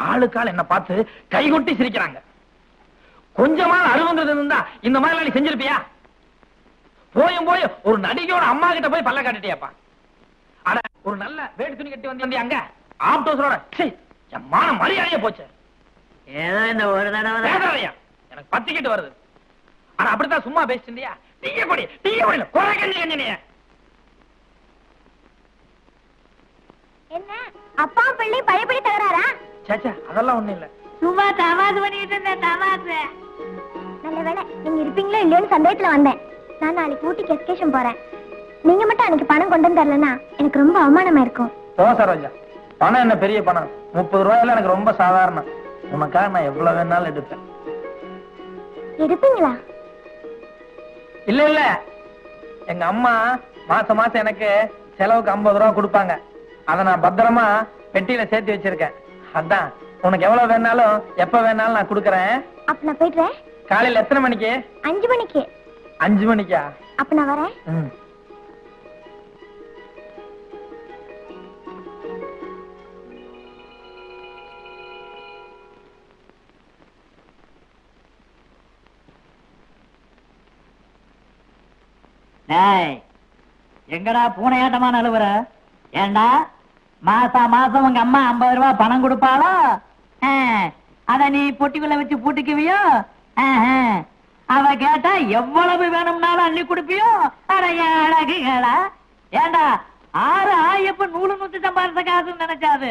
ஆளுக்கால் என்ன பார்த்து கைகொட்டி சிரிக்கிறாங்க. கொஞ்சமா அருவங்கிறது இருந்தா இந்த மாதிரி நீ செஞ்சிருப்பியா? போயும் போய் ஒரு நடிகையோட அம்மா கிட்ட போய் பல்ல காட்டிட்டியாப்பா? அட ஒரு நல்ல வேட்டு துணி கட்டி வந்தியா அங்க ஆப்டோஸரோட மான மரியாதையே போச்சு. ஏதோ இந்த ஒரு தடவை எனக்கு பத்திக்கிட்டு வருது. ஆனா அப்படித்தான் சும்மா பேசிட்டியா? டீய கொடி குறை கஞ்சி கஞ்சினிய. என்ன அப்பா பிள்ளை பழையபடி தகராறா? சேச்சா அதெல்லாம் ஒண்ணும் இல்ல. சும்மா தமாசு பண்ணிட்டு இருந்தேன். தமாசு. நல்ல வேளை நீங்க இருப்பீங்களோ இல்லையோன்னு சந்தேகத்துல வந்தேன். நான் நாளைக்கு ஊட்டிக்கு எஸ்கேஷன் போறேன். நீங்க மட்டும் அன்னைக்கு பணம் கொண்டு தரலன்னா எனக்கு ரொம்ப அவமானமா இருக்கும். சரோஜா, பணம் என்ன பெரிய பணம்? 30 ரூபாயில எனக்கு ரொம்ப சாதாரணம். உனக்காக நான் எவ்வளவு வேணாலும் எடுப்பேன். எடுப்பீங்களா? இல்ல இல்ல, எங்க அம்மா மாசம் மாசம் எனக்கு செலவுக்கு 50 ரூபா கொடுப்பாங்க. அதை நான் பத்திரமா பெட்டியில சேர்த்து வச்சிருக்கேன். அதான் உனக்கு எவ்வளவு வேணாலும் எப்ப வேணாலும் நான் கொடுக்கறேன். அப்ப நான் போயிடுறேன். காலையில எத்தனை மணிக்கு? 5 மணிக்கு. 5 மணிக்கா? அப்ப நான் வரேன். எங்கடா பூனையாட்டமா நழுவுற? ஏண்டா மாசம் உங்க அம்மா 50 ரூபாய் பணம் கொடுப்பாளோ? அத நீ பொட்டிக்குள்ள வச்சு பூட்டிக்குவியோ? அவ கேட்டா எவ்வளவு வேணும்னாலும் அள்ளி கொடுப்பியோ? அழகுகளா? ஏண்டா 6 ஆயப்ப 100 சம்பாதித்த காசுன்னு நினைச்சாது?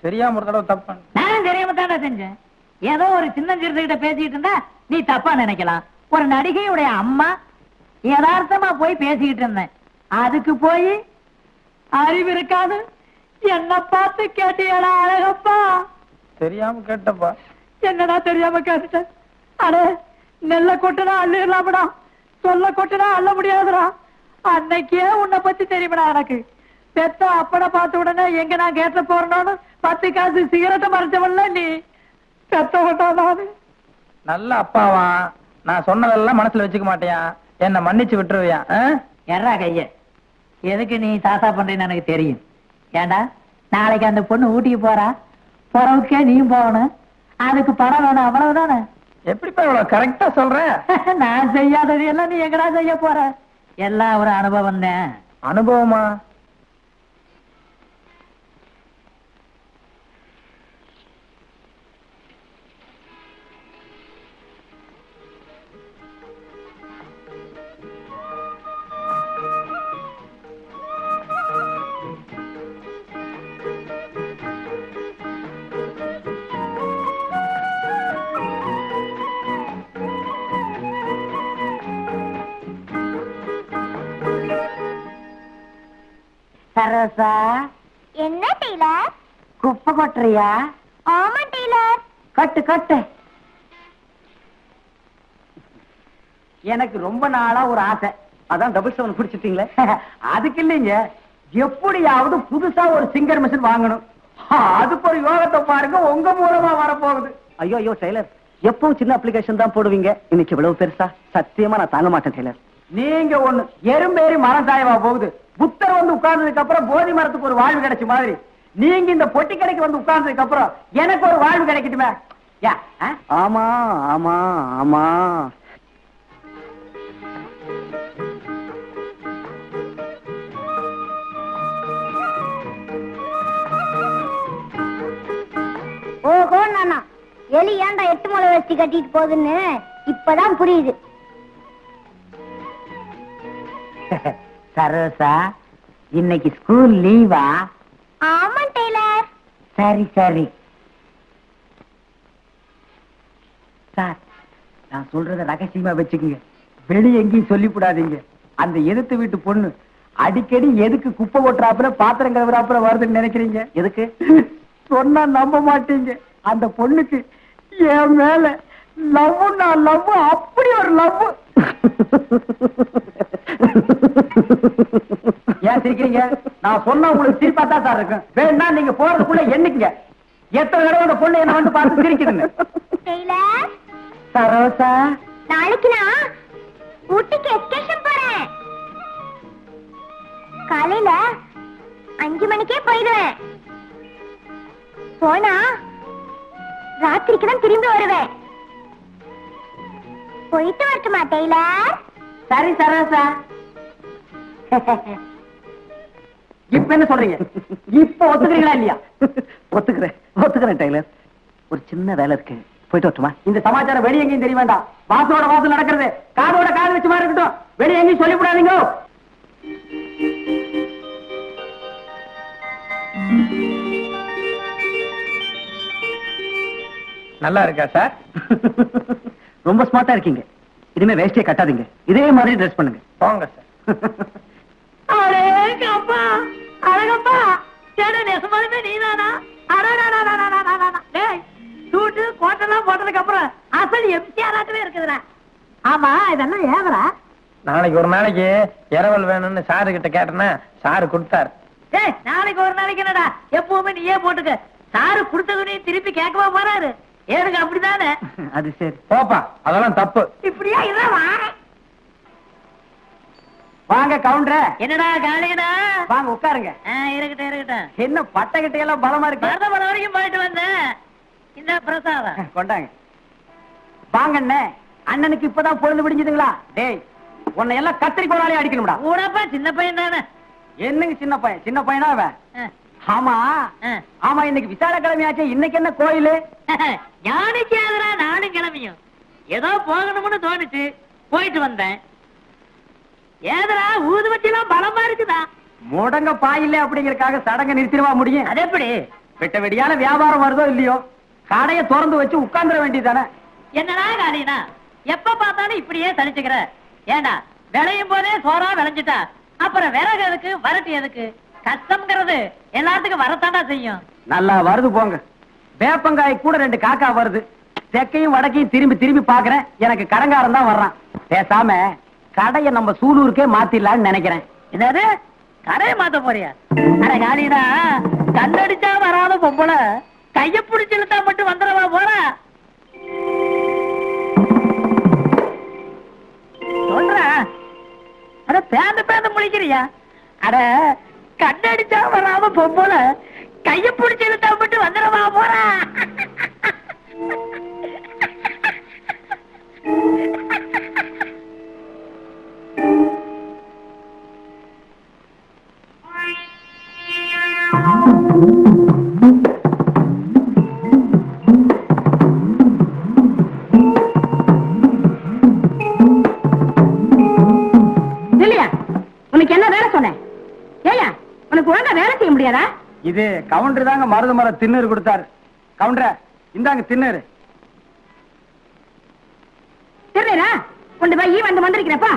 தெரியாம ஒரு தடவை தப்பு. நான் தெரியாம தானே செஞ்சேன். ஏதோ ஒரு சின்ன சிறுத்தைகிட்ட பேசிட்டு இருந்தா நீ தப்பா நினைக்கலாம். ஒரு நடிகையுடைய அம்மா யதார்த்தமா போய் பேசிக்கிட்டு இருந்தேன். அதுக்கு போய் அறிவு இருக்காது என்ன பார்த்து கேட்டியடா அழகப்பா? தெரியாம கேட்டப்பா. என்னடா தெரியாம கேட்டுட்ட? அடே நெல்ல கொட்டுனா அள்ளிடலாம்டா, சொல்ல கொட்டுனா அள்ள முடியாதுடா. அன்னைக்கே உன்னை பத்தி தெரியுமடா எனக்கு. பெத்த அப்பனை பார்த்த உடனே எங்க நான் கேட்ட போறேன்னு 10 காசு சிகரெட்டை மறைச்சவன்ல நீ. பெத்த விட்டாது நல்ல அப்பாவா? நான் சொன்னதெல்லாம் மனசுல வச்சுக்க மாட்டியா? என்ன மன்னிச்சு விட்டுருவியா? எறா கைய எதுக்கு நீ தாத்தா பண்றேன்னு எனக்கு தெரியும். ஏண்டா நாளைக்கு அந்த பொண்ணு ஊட்டிக்கு போறா, போறவுக்கே நீயும் போகணும். அதுக்கு பணம் வேணும், அவ்வளவுதானே? எப்படிப்பா இவ்வளவு கரெக்டா சொல்றேன்? நான் செய்யாதது எல்லாம் நீ எங்கடா செய்ய போற? எல்லாம் ஒரு அனுபவம் தான். அனுபவமா? சரோசா, என்ன டெய்லர்? குப்பை கொட்டுறியா? ஆமா டெய்லர். கட்டு கட்டு. எனக்கு ரொம்ப நாளா ஒரு ஆசை. அதான் டபுள் 7 பிடிச்சிட்டீங்களே? அதுக்கு இல்லைங்க, எப்படியாவது புதுசா ஒரு சிங்கர் மிஷின் வாங்கணும். அதுக்கு ஒரு யோகத்தை பாருங்க, உங்க மூலமா வரப்போகுது. ஐயோ ஐயோ டெய்லர், எப்பவும் சின்ன அப்ளிகேஷன் தான் போடுவீங்க. இன்னைக்கு இவ்வளவு பெருசா? சத்தியமா நான் தாங்க மாட்டேன் டெய்லர். நீங்க ஒண்ணு எறும்பேறி மரம் சாயவா போகுது. புத்தர் வந்து உட்கார்ந்ததுக்கு அப்புறம் போதி மரத்துக்கு ஒரு வாழ்வு கிடைச்ச மாதிரி நீங்க இந்த பொட்டி கடைக்கு வந்து உட்கார்ந்ததுக்கு அப்புறம் எனக்கு ஒரு வாழ்வு கிடைக்கட்டுமே. ஆமா ஆமா ஆமா. ஓஹோ நானா, எலி ஏன்டா 8 முளை வச்சு கட்டிட்டு போகுதுன்னு இப்பதான் புரியுது. சரோசா, இன்னைக்கு ஸ்கூல் லீவா? ஆமா டெய்லர். சரி சரி. சார், நான் சொல்றத ரகசியமா வச்சுக்கோங்க, வெளியே எங்கேயும் சொல்லிவிடாதீங்க. அந்த எதிர்த்து வீட்டு பொண்ணு அடிக்கடி எதுக்கு குப்பை கொட்டுறாப்புல பாத்திரம் கழுவுறாப்புல வருதுன்னு நினைக்கிறீங்க? எதுக்கு சொன்னா நம்ப மாட்டீங்க. அந்த பொண்ணுக்கு என் மேல லவ்னா லவ், அப்படி ஒரு லவ். ஏன் சிரிக்கிறீங்க? நான் சொன்ன உங்களுக்கு சிரிப்பா தான் சார் இருக்கும். வேணா நீங்க போறதுக்குள்ள என்னைக்குங்க எத்தனை தடவை அந்த பொண்ணு என்ன வந்து பார்த்து சிரிக்குதுன்னு. டெய்லர், சரோசா, நாளைக்கு நான் ஊட்டிக்கு எஸ்கேஷன் போறேன். காலையில 5 மணிக்கே போயிடுவேன். போனா ராத்திரிக்கு தான் திரும்பி வருவேன். போயிட்டு வரட்டுமா டெய்லர்? சரி சரோசா. இப்ப என்ன சொல்றீங்க? இப்ப ஒத்துக்கிறீங்களா இல்லையா? ஒத்துக்கிறேன் டெய்லர். ஒரு சின்ன வேலை இருக்கு, போயிட்டு வரட்டுமா? இந்த சமாச்சாரம் வெளியே எங்கேயும் தெரிய வேண்டாம். வாசலோட வாசல் நடக்கிறது காதோட காது வச்சு மாதிரி இருக்கட்டும். வெளியே எங்கேயும் சொல்லிவிடாதீங்க. நல்லா இருக்கா சார்? ரொம்ப ஸ்மார்ட்டா இருக்கீங்க. இனிமே வேஷ்டியை கட்டாதீங்க, இதே மாதிரி ட்ரெஸ் பண்ணுங்க. போங்க சார். அழகப்பா அழகப்பா சேடு நெசமாலுமே நீதானா? சூட்டு கோட்டெல்லாம் போட்டதுக்கு அப்புறம் அசல் எம்ஜிஆராட்டவே இருக்குதுடா. ஆமா இதெல்லாம் ஏவரா? நாளைக்கு ஒரு நாளைக்கு இரவல் வேணும்னு சாரு கிட்ட கேட்டேன்னா சாரு கொடுத்தாரு. நாளைக்கு ஒரு நாளைக்கு என்னடா, எப்பவுமே நீயே போட்டுக்க. சாரு கொடுத்ததுனே திருப்பி கேட்கவா போறாரு? ஏனுங்க அப்படிதானே? அது சரி. போப்பா, அதெல்லாம் தப்பு. இப்படியா இதான் வாங்க கவுண்டர். என்னடா காலையடா? வாங்க உட்காருங்க. இருக்கட்டும் இருக்கட்டும். என்ன பட்டகிட்ட எல்லாம் பலமா இருக்கு. மருதமலை வரைக்கும் போயிட்டு வந்தேன். இந்த பிரசாதம் கொண்டாங்க. வாங்க அண்ணே, அண்ணனுக்கு இப்பதான் பொழுது விடிஞ்சதுங்களா? டேய், உன்னை எல்லாம் கத்திரிக்கோளாலே அடிக்கணும்டா. ஊடப்பா சின்ன பையன் தானே. என்னங்க சின்ன பையன்? சின்ன பையனா அவன்? ஆமா ஆமா, இன்னைக்கு விசால கிழமையாச்சு. இன்னைக்கு என்ன கோயிலு? ஞானிக்கு ஆதரா நானும் கிளம்பியும் ஏதோ போகணும்னு தோணுச்சு, போயிட்டு வந்தேன். ஏதரா ஊதுவத்தி எல்லாம் பலமா இருக்குதா? முடங்க பாயில்ல அப்படிங்கறக்காக சடங்க நிறுத்திடுவா முடியும்? அது எப்படி? வெட்ட வெடியான வியாபாரம் வருதோ இல்லையோ, கடையை திறந்து வச்சு உட்கார்ந்துட வேண்டியதானே. என்னடா காலினா எப்ப பார்த்தாலும் இப்படியே தளிச்சுக்கிற? ஏண்டா விளையும் போதே சோறா விளைஞ்சிட்டா அப்புறம் விறகு எதுக்கு, வரட்டு எதுக்கு? கஷ்டம்ங்கிறது எல்லாத்துக்கும் வரத்தாண்டா செய்யும். நல்லா வருது போங்க. வேப்பங்காய் கூட 2 காக்கா வருது. தெற்கையும் வடக்கையும் திரும்பி திரும்பி பாக்குறேன். எனக்கு கடங்காரம் தான் வர்றான். பேசாம கடையை நம்ம சூலூருக்கே மாத்திடலான்னு நினைக்கிறேன். என்னது கடையை மாத்த போறியா? அட காலினா, கண்ணடிச்சா வராத பொம்பள கைய பிடிச்சு இழுத்தா மட்டும் வந்துடவா போற? சொல்ற அட பேந்த பேந்த முழிக்கிறியா? அட கண்ணடிச்சா வராத பொம்பள கைய பிடிச்சு இழுத்தா மட்டும் வந்துடவா போற? உனக்கு என்ன வேலை சொன்னேன்? ஏயா உனக்கு ஒழுங்கா வேலை செய்ய முடியாதா? இது கவுண்டர் தாங்க மருது மர திண்ணூறு கொடுத்தாரு. கவுண்டர் இந்தாங்க திண்ணூறு. தெரியலா கொண்டு போய் வந்து வந்திருக்கிறப்பா.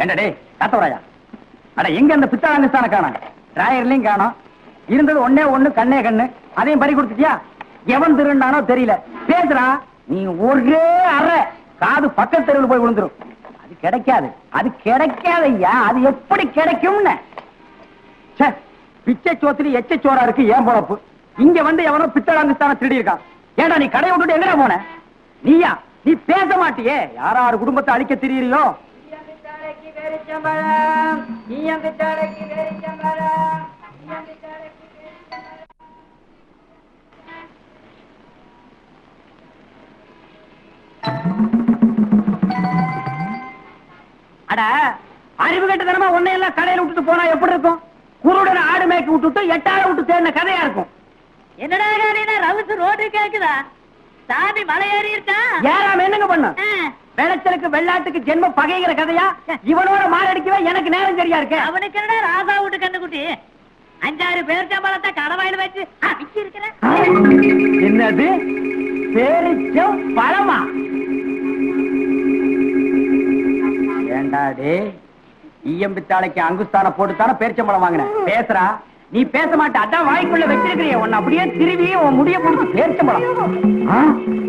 என்னடே காத்தவராயா? அட எங்க அந்த பித்தாளங்கஸ்தான காணோம், ராயர்லயும் காணோம். இருந்தது ஒன்னே ஒண்ணு, கண்ணே கண்ணு. அதையும் பறி கொடுத்துட்டியா? எவன் திருண்டானோ தெரியல. பேசுறா நீ ஒரே அறை காது பக்கத்து தெருவில் போய் விழுந்துரும். அது கிடைக்காது, அது கிடைக்காதையா. அது எப்படி கிடைக்கும்னு பிச்சை சோத்திரி எச்ச சோரா இருக்கு ஏன் பொழப்பு. இங்க வந்து எவனோ பித்தளாங்குஸ்தான திருடி இருக்கான். ஏண்டா நீ கடையை விட்டுட்டு எங்கடா போன? நீயா? நீ பேச மாட்டியே. யாராரு குடும்பத்தை அழிக்க திரியறியோ? அட அறிவு கட்டத்தனமா உன்னையெல்லாம் கடையில விட்டுட்டு போனா எப்படி இருக்கும்? குருடன் ஆடு மேய்க்கு விட்டுட்டு 8 ஆளை விட்டு தேடின கதையா இருக்கும். என்னடா காலினா ரவுசு ரோடு கேக்குதா? சாமி மலை ஏறி இருக்கா? ஏறாம என்னங்க பண்ண? வெள்ளச்சலுக்கு வெள்ளாட்டுக்கு ஜென்ம பகைங்கிற கதையா? இவனோட மாரடிக்கவே எனக்கு நேரம் சரியா இருக்கு. அவனுக்கு என்னடா ராசா விட்டு கண்டுக்குட்டி 5-6 பேர் சம்பளத்தை கடவாயில் வச்சு இருக்கிற. என்னது பேரிச்சம் பழமா? ஏண்டாடே ஈயம்பித்தாளைக்கு அங்குஸ்தான போட்டுத்தான பேரிச்சம்பழம் வாங்கின? பேசுறா நீ பேச மாட்ட. அதான் வாய்க்குள்ள வச்சிருக்கிறிய உன்னை அப்படியே திருவி உன் முடிய முடிச்சு பேரிச்சம்பழம்.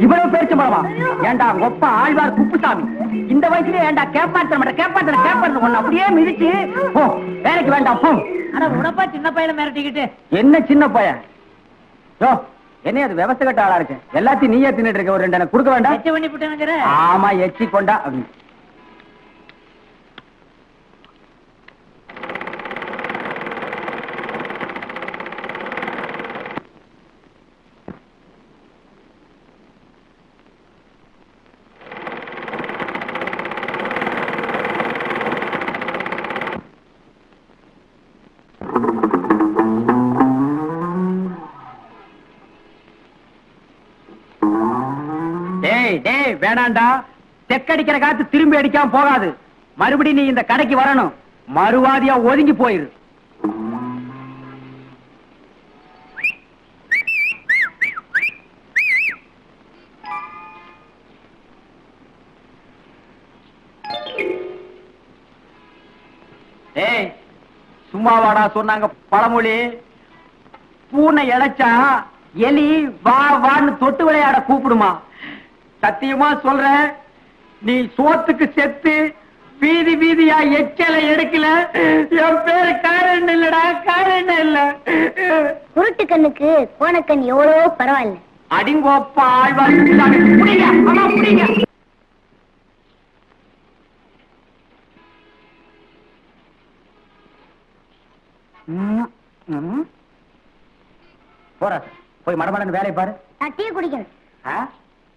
இவ்வளவு பேரிச்சம்பழமா? ஏண்டா ஒப்ப ஆழ்வார் குப்புசாமி இந்த வயசுலயே ஏண்டா கேப்பாத்தன உன்னை அப்படியே மிதிச்சு போ, வேலைக்கு வேண்டாம் போ. ஆனா உடப்பா சின்ன பையனை மிரட்டிக்கிட்டு. என்ன சின்ன பையன்? என்ன அது விவசாய கட்ட ஆளா இருக்கு. எல்லாத்தையும் நீயே தின்னுட்டு இருக்க. ஒரு 2 எனக்கு கொடுக்க வேண்டாம்? எச்சி பண்ணி விட்டு. ஆமா எச்சி கொண்டா. வேணாண்டா, தெக்கடிக்கிற காத்து திரும்பி அடிக்காம போகாது. மறுபடியும் நீ இந்த கடைக்கு வரணும். மறுவாதியா ஒதுங்கி போயிரு. ஏய், சும்மாவாடா சொன்னாங்க பழமொழி. பூனை இழைச்சா எலி வா வான்னு தொட்டு விளையாட கூப்பிடுமா? சத்தியமா சொல்றேன், நீ சோத்துக்கு செத்து வீதி வீதியா எச்சலை எடுக்கல, என் பேரு காரணம் இல்லடா, காரணம் இல்ல. குருட்டு கண்ணுக்கு கோணக்கண் எவ்வளவோ பரவாயில்ல. அடிங்கோப்பா ஆழ்வார் புடிங்க, அம்மா புடிங்க. போறா, போய் மடமடன்னு வேலையை பாரு. நான் டீ குடிக்கணும்.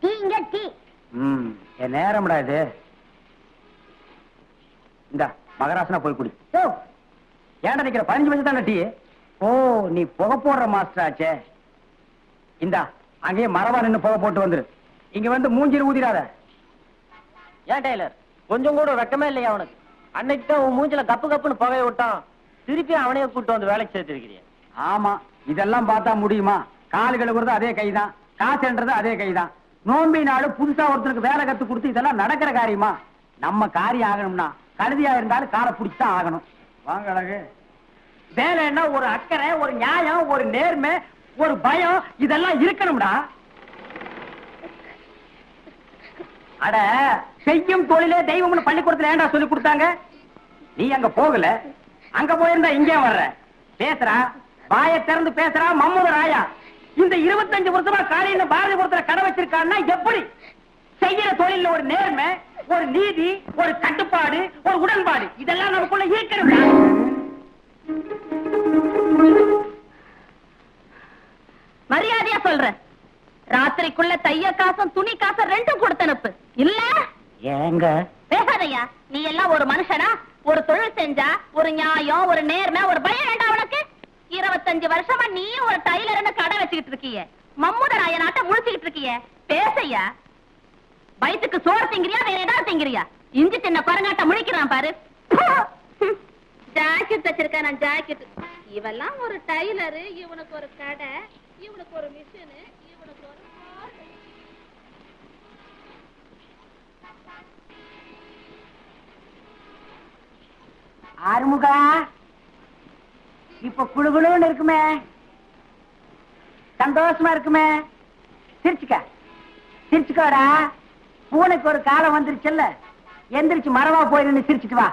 டீ இங்க டீ. என் நேரம்டா இது. இந்த மகராசனா போய் குடி. ஏன்டா நிக்கிற? 15 நிமிஷம் தானே டீ. ஓ, நீ புகை போடுற மாஸ்டர் ஆச்சே. இந்தா அங்கேயே மரபா நின்னு புகை போட்டு வந்துரு. இங்க வந்து மூஞ்சில ஊதிராத. ஏன் டெய்லர், கொஞ்சம் கூட வெக்கமே இல்லையா அவனுக்கு? அன்னைக்கு தான் உன் மூஞ்சில கப்பு கப்புன்னு புகைய விட்டான், திருப்பி அவனையே கூட்டு வந்து வேலைக்கு சேர்த்திருக்கிறீங்க. ஆமா, இதெல்லாம் பார்த்தா முடியுமா? காலு கழுவுறது அதே கைதான், காசுன்றது அதே கைதான். நோம்பி நாடு புதுசா ஒருத்தருக்கு வேலை கத்து கொடுத்து இதெல்லாம் நடக்கிற காரியமா? நம்ம காரியம் ஆகணும்னா கழுதியா இருந்தாலும் காலை பிடிச்சுதான் ஆகணும். வாங்க அழகு. வேலைன்னா ஒரு அக்கறை, ஒரு நியாயம், ஒரு நேர்மை, ஒரு பயம், இதெல்லாம் இருக்கணும்டா. அட, செய்யும் தொழிலே தெய்வம்னு பள்ளிக்கூடத்துல ஏன்டா சொல்லி கொடுத்தாங்க? நீ அங்க போகல, அங்க போயிருந்தா இங்கே வர்ற. பேசுறா, வாய திறந்து பேசுறா மம்மூத ராயா. இந்த 25 வருஷமா காலையில பாரதிபுரத்துல கடை வச்சிருக்கான்னா எப்படி? செய்யற தொழில ஒரு நேர்மை, ஒரு நீதி, ஒரு கட்டுப்பாடு, ஒரு உடன்பாடு, இதெல்லாம் நமக்குள்ள இருக்கணும்டா. மரியாதையா சொல்றேன், ராத்திரிக்குள்ள தைய காசும் துணி காசும் ரெண்டும் கொடுத்தனுப்பு. இல்ல ஏங்க பேசாதையா, நீ எல்லாம் ஒரு மனுஷனா? ஒரு தொழில் செஞ்சா ஒரு நியாயம், ஒரு நேர்மை, ஒரு பயம் வேண்டாம் உனக்கு? 25 வருஷமா நீயும் ஒரு டைலர்னு கடை வச்சுக்கிட்டு இருக்கிய, மம்மூத ராயனாட்ட முழிச்சுக்கிட்டு இருக்கிய. பேசையா, வயிற்றுக்கு சோறு திங்கிறியா, வேற ஏதாவது திங்கிறியா? இஞ்சி தின்ன குரங்காட்ட முழிக்கிறான் பாரு. ஜாக்கெட் தச்சிருக்கா நான் ஜாக்கெட். இவெல்லாம் ஒரு டைலரு, இவனுக்கு ஒரு கடை, இவனுக்கு ஒரு மிஷினு, இவனுக்கு ஒரு ஆறுமுகா. இப்ப குழுகுழுன்னு இருக்குமே, சந்தோஷமா இருக்குமே. சிரிச்சுக்க, சிரிச்சுக்கோடா. பூனைக்கு ஒரு காலம் வந்துருச்சுல்ல, எந்திரிச்சு மரவா போயிருந்து சிரிச்சுட்டு வா.